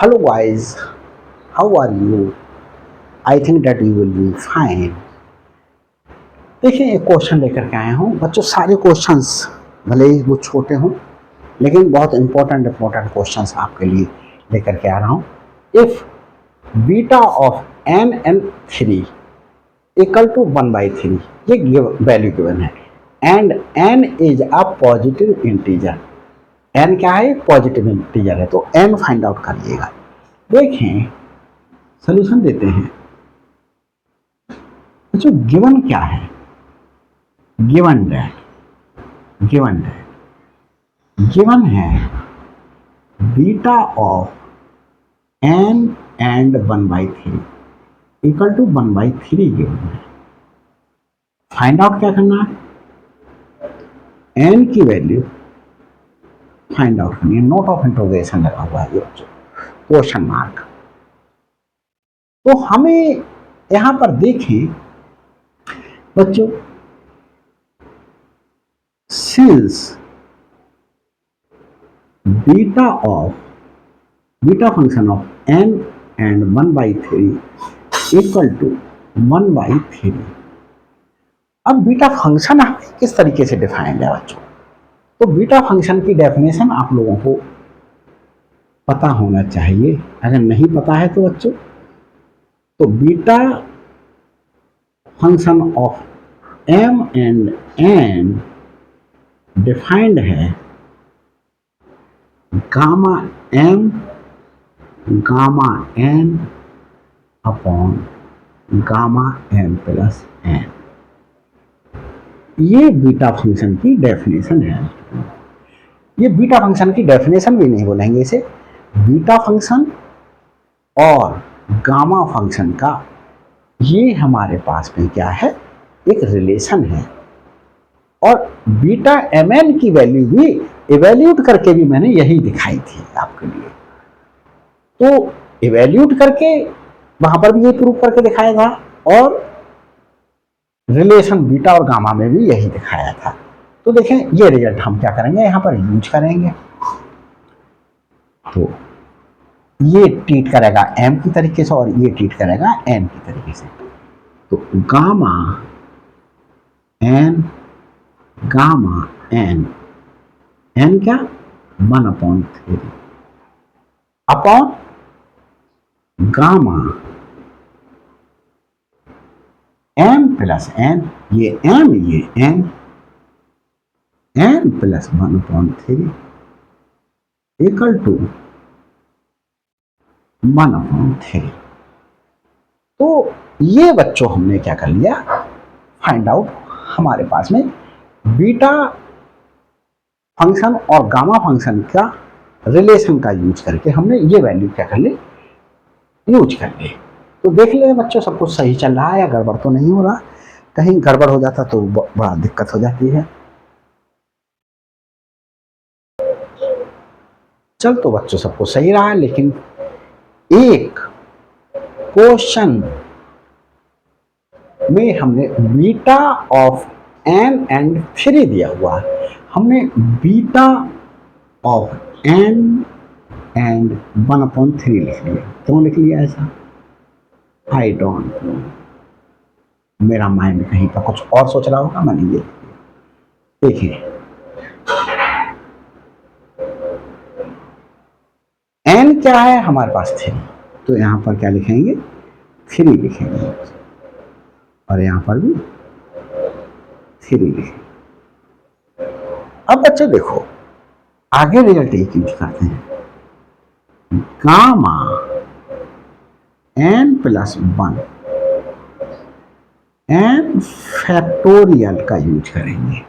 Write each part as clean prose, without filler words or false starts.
Hello guys, how are you? I think that you will be fine. देखिए एक question लेकर के आया हूँ बच्चों। सारे क्वेश्चंस भले ही वो छोटे हों लेकिन बहुत इंपॉर्टेंट क्वेश्चंस आपके लिए लेकर के आ रहा हूँ। If beta of n and 3 equal to 1/3, ये वैल्यू गिवन है and n is a positive integer. n क्या है? पॉजिटिव इंटीजर है, तो n फाइंड आउट करिएगा। देखें सॉल्यूशन देते हैं बच्चों। गिवन क्या है? गिवन है beta of n and 1/3 equal to 1/3 given है। फाइंड आउट क्या करना है? n की वैल्यू फाइंड आउट करनी है। नोट ऑफ इंट्रोगेशन लगा हुआ है बच्चों, क्वेश्चन मार्क। तो हमें यहां पर देखें बच्चों, since beta function of n and 1/3 equal to 1/3। अब बीटा फंक्शन हमें किस तरीके से डिफाइन है बच्चों? तो बीटा फंक्शन की डेफिनेशन आप लोगों को पता होना चाहिए। अगर नहीं पता है तो बच्चों, तो beta function of m and n defined है gamma m gamma n upon gamma m plus n। ये बीटा फंक्शन की डेफिनेशन है। ये बीटा फंक्शन की डेफिनेशन भी नहीं बोलेंगे इसे, बीटा फंक्शन और गामा फंक्शन का ये हमारे पास में क्या है? एक रिलेशन है। और बीटा mn की वैल्यू भी इवेल्यूट करके भी मैंने यही दिखाई थी आपके लिए। तो इवेल्यूट करके वहां पर भी ये प्रूव करके दिखाया था और रिलेशन बीटा और गामा में भी यही दिखाया था। तो देखें ये रिजल्ट हम क्या करेंगे, यहां पर यूज करेंगे। तो ये ट्रीट करेगा m की तरीके से और ये ट्रीट करेगा n की तरीके से। तो गामा n n क्या? 1/3 upon gamma m plus n, ये m ये n प्लस 1/3 इक्वल टू 1/3। तो ये बच्चों हमने क्या कर लिया? फाइंड आउट हमारे पास में बीटा फंक्शन और गामा फंक्शन का रिलेशन का यूज करके हमने ये वैल्यू क्या कर ली? यूज कर ली। तो देख ले बच्चों, सब कुछ सही चल रहा है या गड़बड़ तो नहीं हो रहा? कहीं गड़बड़ हो जाता तो बड़ा दिक्कत हो जाती है। चल तो बच्चों सब कुछ सही रहा है, लेकिन एक क्वेश्चन में हमने बीटा ऑफ n एंड 3 दिया हुआ है। हमने बीटा ऑफ n एंड 1/3 लिख लिया। क्यों लिख लिया ऐसा? आई डोंट नो, मेरा माइंड कहीं पर कुछ और सोच रहा होगा, मैंने ये देखिए n क्या है हमारे पास? 3, तो यहां पर क्या लिखेंगे? 3 लिखेंगे और यहां पर भी 3 लिखेंगे। अब बच्चे देखो आगे रिजल्ट एक यूज करते हैं, gamma n plus 1 n factorial का यूज करेंगे।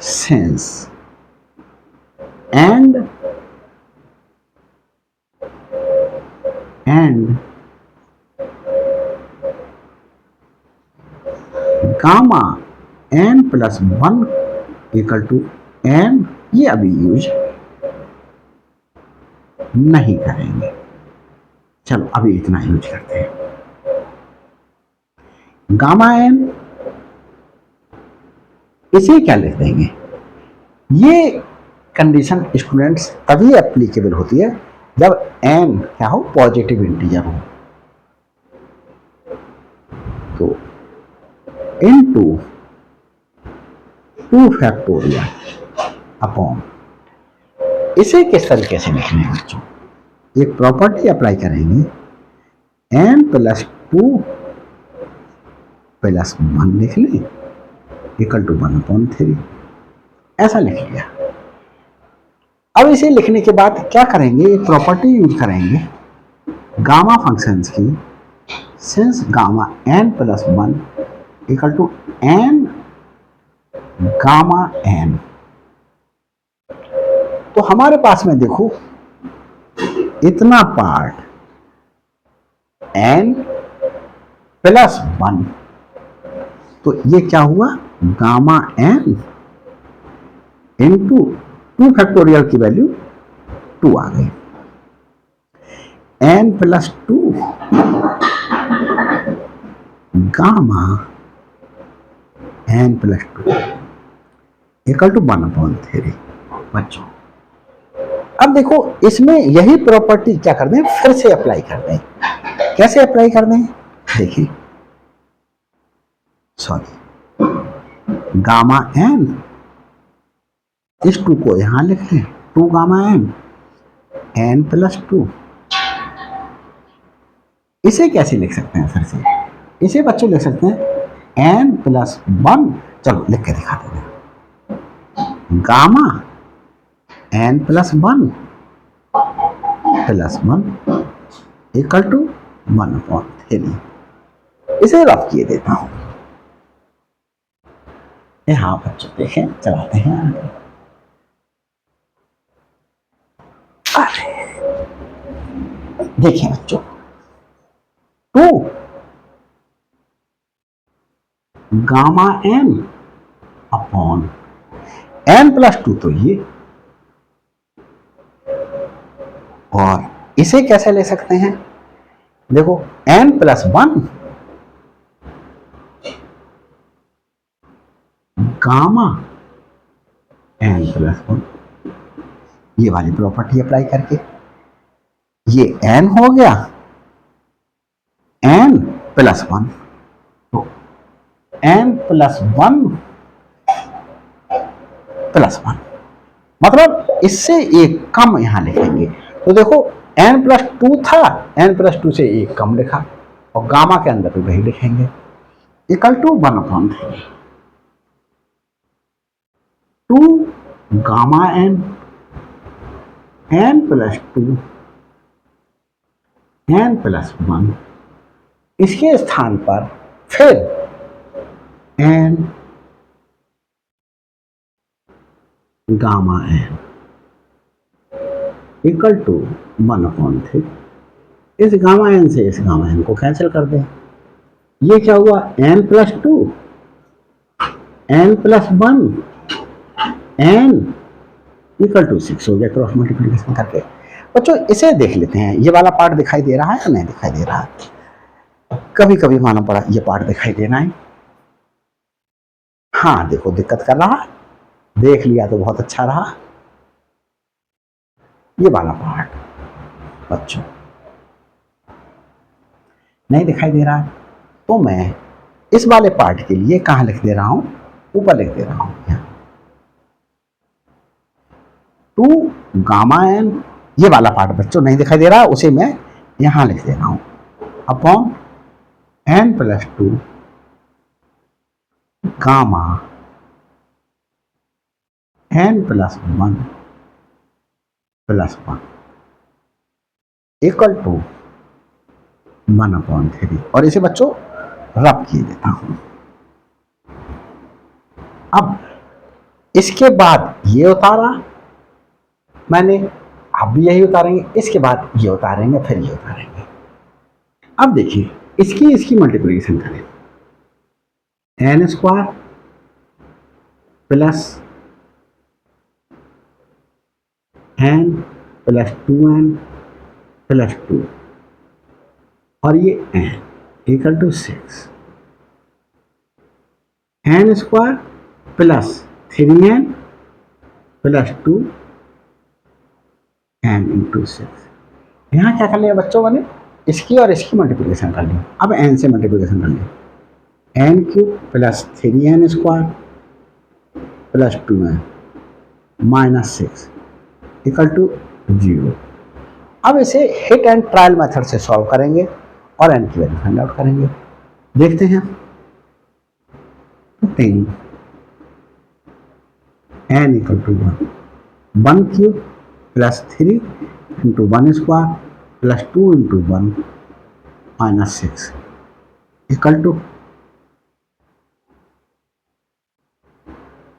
Since and gamma n plus 1 equal to n, ये अभी यूज नहीं करेंगे। चलो अभी इतना यूज करते हैं। गामा n इसे क्या लिख देंगे? ये कंडीशन स्टूडेंट्स तभी एप्लीकेबल होती है जब n क्या हो, पॉजिटिव इंटीजर हो, तो इनटू 2 फैक्टोरियल अपॉन, इसे किस तरीके से लिखने हैं बच्चों, एक प्रॉपर्टी अप्लाई करेंगे, n प्लस 2 प्लस 1 लिख लें इक्वल टू 1/3, ऐसा लिख लिया। अब इसे लिखने के बाद क्या करेंगे, एक प्रॉपर्टी यूज करेंगे गामा फंक्शंस की, since gamma n plus 1 equal to n gamma n, तो हमारे पास में देखो इतना पार्ट n प्लस 1, तो ये क्या हुआ, गामा n इंटू 2 फैक्टोरियल की वैल्यू 2 आ गई, n plus 2 gamma n plus 2 equal to 1/3। बच्चों अब देखो इसमें यही प्रॉपर्टी क्या कर दें, फिर से अप्लाई कर दें। कैसे अप्लाई कर दें, देखिए, सॉरी, गामा n, इस 2 को यहां लिख लें, 2 गामा n प्लस 2, इसे कैसे लिख सकते हैं फिर से, इसे बच्चों लिख सकते हैं n प्लस 1, चलो लिख के दिखा देते हैं, gamma n plus 1 plus 1 equal to 1/3, इसे रफ किए देता हूं। यहां बच्चों देखें, चलाते हैं आगे, देखिए बच्चों, 2 gamma n upon n plus 2, तो ये, और इसे कैसे ले सकते हैं, देखो n plus 1 gamma n plus 1, ये वाली प्रॉपर्टी अप्लाई करके ये n हो गया n प्लस 1, तो n प्लस 1 प्लस 1, मतलब इससे एक कम यहां लिखेंगे, तो देखो n प्लस 2 था, n प्लस 2 से एक कम लिखा, और गामा के अंदर भी वही लिखेंगे, equal to 1/3, 2 gamma n, n plus 2 n plus 1, इसके स्थान पर फिर n gamma n equal to 1/3, इस गामा n से इस गामा n को कैंसिल कर दें, ये क्या हुआ, n plus 2 n plus 1 n equal to 6 हो गया, क्रॉस मल्टीप्लिकेशन करके। बच्चों इसे देख लेते हैं, ये वाला पार्ट दिखाई दे रहा है या नहीं दिखाई दे रहा है, कभी कभी मालूम पड़ा ये पार्ट दिखाई देना है, हाँ देखो दिक्कत कर रहा है, देख लिया तो बहुत अच्छा रहा, ये वाला पार्ट बच्चों नहीं दिखाई दे रहा है, तो मैं इस वाले पार्ट के लिए कहां लिख दे रहा हूं, ऊपर लिख दे रहा हूं, 2 गामा n, ये वाला पार्ट बच्चों नहीं दिखाई दे रहा, उसे मैं यहां लिख दे रहा हूं, upon n plus 2 gamma n plus 1 plus 1 equal to 1/3, और इसे बच्चों रब किए देता हूं। अब इसके बाद ये उतारा मैंने, अब भी यही उतारेंगे, इसके बाद ये उतारेंगे, फिर ये उतारेंगे। अब देखिए इसकी मल्टीप्लिकेशन करें, n² plus n plus 2n plus 2, और ये n equal to 6, n² plus 3n plus 2 n into 6, यहाँ क्या कर लिया बच्चों मैंने, इसकी और इसकी मल्टीप्लिकेशन कर ली। अब एन से मल्टीप्लिकेशन कर ली, n cube plus 3n square plus 2n minus 6 equal to 0। अब इसे हिट एंड ट्रायल मेथड से सॉल्व करेंगे और एन की वैल्यू फाइंड आउट करेंगे। देखते हैं, n equal to 1 cube plus 3 into 1 square plus 2 into 1 minus 6 equal to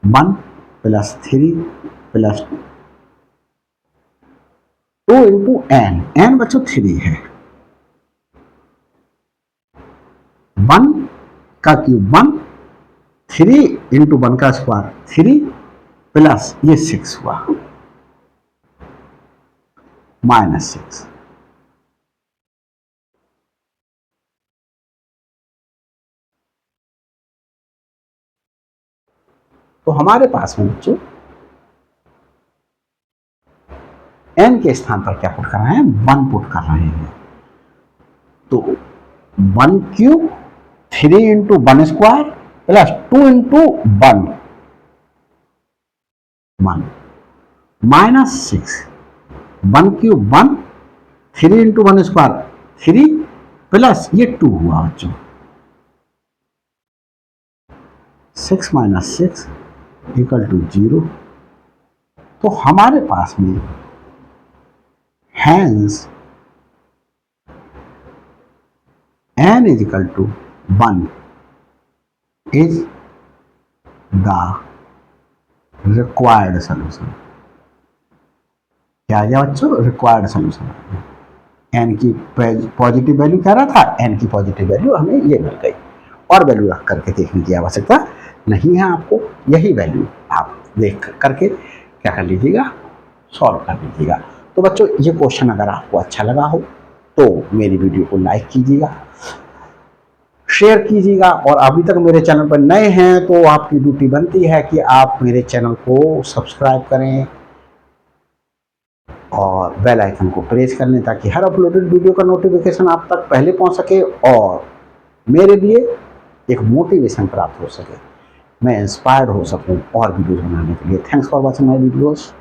1 plus 3 plus 2 into n, n बच्चों 3 है, 1 का क्यूब 1, 3 इंटू 1 का स्क्वायर 3 प्लस ये 6 हुआ माइनस 6। तो हमारे पास में बच्चों n के स्थान पर क्या पुट कर रहे हैं, 1 पुट कर रहे हैं। तो 1 cube 3 into 1 square plus 2 into 1 minus 6, 1 cube 1, 3 into 1 square 3 plus ये 2 हुआ बच्चों, 6 माइनस 6 इक्वल टू 0। तो हमारे पास में hence n is equal to 1 is the required solution। क्या आ गया बच्चों, रिक्वायर्ड सोल्यूशन। n की पॉजिटिव वैल्यू क्या रहा था, n की पॉजिटिव वैल्यू हमें ये मिल गई, और वैल्यू रख करके देखने की आवश्यकता नहीं है आपको, यही वैल्यू आप देख करके क्या कर लीजिएगा, सॉल्व कर लीजिएगा। तो बच्चों ये क्वेश्चन अगर आपको अच्छा लगा हो तो मेरी वीडियो को लाइक कीजिएगा, शेयर कीजिएगा, और अभी तक मेरे चैनल पर नए हैं तो आपकी ड्यूटी बनती है कि आप मेरे चैनल को सब्सक्राइब करें और बेल आइकन को प्रेस कर लें ताकि हर अपलोडेड वीडियो का नोटिफिकेशन आप तक पहले पहुंच सके और मेरे लिए एक मोटिवेशन प्राप्त हो सके, मैं इंस्पायर्ड हो सकूं और वीडियोस बनाने के लिए। Thanks for watching my videos.